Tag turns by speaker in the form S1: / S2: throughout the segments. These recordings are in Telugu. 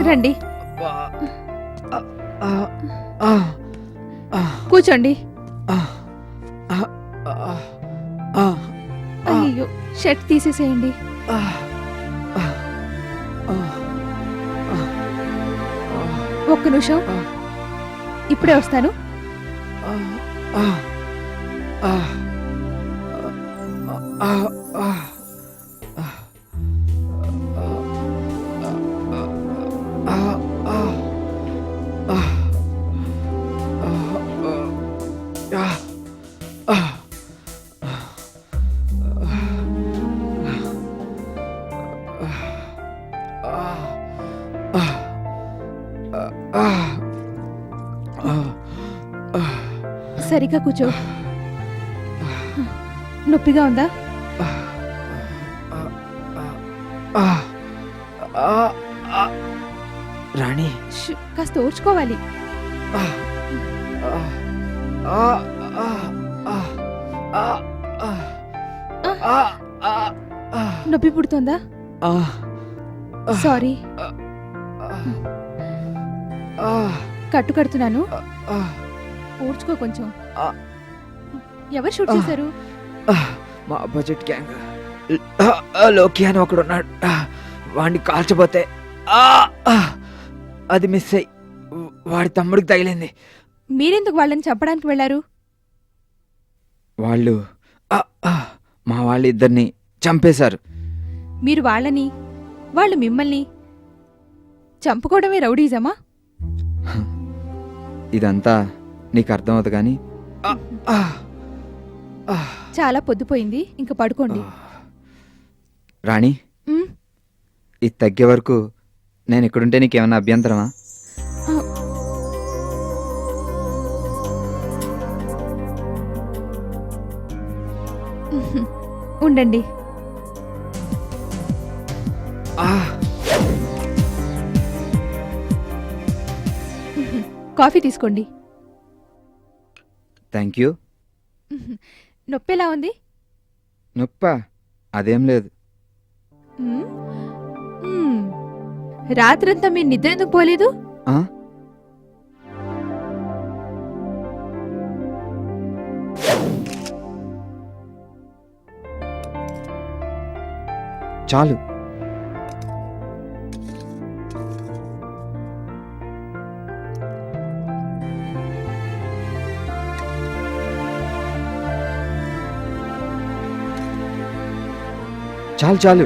S1: రండి, కూర్చోండి. అయ్యో, షర్ట్ తీసేసేయండి. ఒక్క నిమిషం, ఇప్పుడే వస్తాను. సరిగ్గా కూర్చో. నొప్పిగా ఉందా?
S2: రాణి,
S1: కాస్త ఓర్చుకోవాలి. నొప్పి పుడుతుందా? సారీ, కట్టు కడుతున్నాను, ఓర్చుకో కొంచెం. ఎవరు షూట్ చేశారు?
S2: మా బడ్జెట్ గ్యాంగ్. లోకి అని ఒకడున్నాడు, వాడిని కాల్చబోతే అది మిస్ అయ్యి వాడి తమ్ముడికి తగిలింది.
S1: మీరెందుకు వాళ్ళని చంపడానికి వెళ్ళారు?
S2: వాళ్ళు మా వాళ్ళ ఇద్దరిని చంపేశారు.
S1: మీరు వాళ్ళని, వాళ్ళు మిమ్మల్ని చంపుకోవడమే రౌడీజమా?
S2: ఇదంతా నీకు అర్థమవుతుంది కానీ
S1: చాలా పొద్దుపోయింది, ఇంక పడుకోండి.
S2: రాణి, ఇది తగ్గే వరకు నేను ఇక్కడుంటే నీకేమన్నా అభ్యంతరమా?
S1: ఉండండి. కాఫీ తీసుకోండి.
S2: Thank you.
S1: నొప్పి ఎలా ఉంది?
S2: నొప్పా? అదేం లేదు.
S1: రాత్రంతా మీరు నిద్ర ఎందుకు పోలేదు?
S2: చాలు. చాలు చాలు.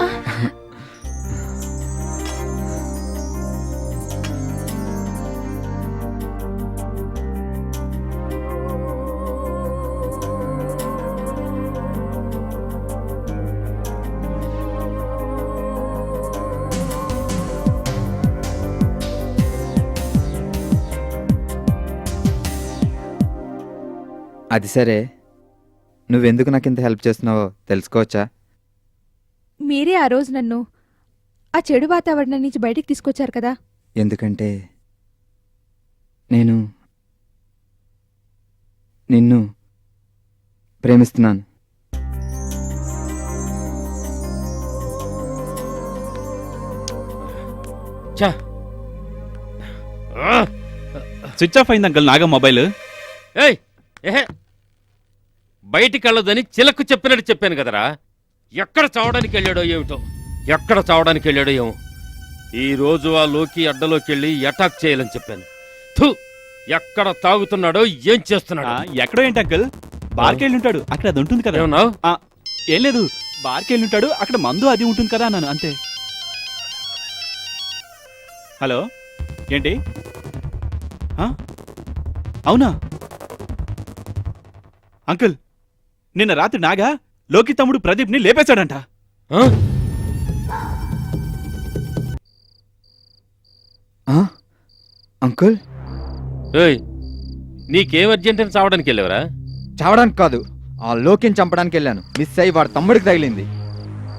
S2: అది సరే, నువ్వెందుకు నాకు ఇంత హెల్ప్ చేస్తున్నావో తెలుసుకోవచ్చా?
S1: మీరే ఆ రోజు నన్ను ఆ చెడు వాతావరణం నుంచి బయటికి తీసుకొచ్చారు కదా.
S2: ఎందుకంటే నేను నిన్ను ప్రేమిస్తున్నాను.
S3: స్విచ్ ఆఫ్ అయింది అంకల్ నాగం మొబైల్.
S4: బయటికి వెళ్ళొద్దని చిలకు చెప్పినట్టు చెప్పాను కదరా. ఎక్కడ చావడానికి వెళ్ళాడో ఏమిటో, ఎక్కడ చావడానికి వెళ్ళాడో ఏమో. ఈ రోజు ఆ లోకి అడ్డలోకి వెళ్ళి అటాక్ చేయాలని చెప్పాను. ఎక్కడ తాగుతున్నాడో ఏం చేస్తున్నాడో.
S3: ఎక్కడో ఏంటి అంకల్, బార్కి వెళ్ళి ఉంటాడు, అక్కడ అది ఉంటుంది కదా. ఏం లేదు, బార్కి వెళ్ళి ఉంటాడు, అక్కడ మందు అది ఉంటుంది కదా అన్నాను అంతే. హలో, ఏంటి? అవునా అంకుల్, నిన్న రాత్రి నాగా లోకి తమ్ముడు ప్రదీప్ ని లేపేశాడంట.
S2: అంకుల్,
S4: నీకేం అర్జెంట్ అని చావడానికి వెళ్ళావరా?
S2: చావడానికి కాదు, ఆ లోకిని చంపడానికి వెళ్ళాను. మిస్ అయ్యి వాడు తమ్ముడికి తగిలింది.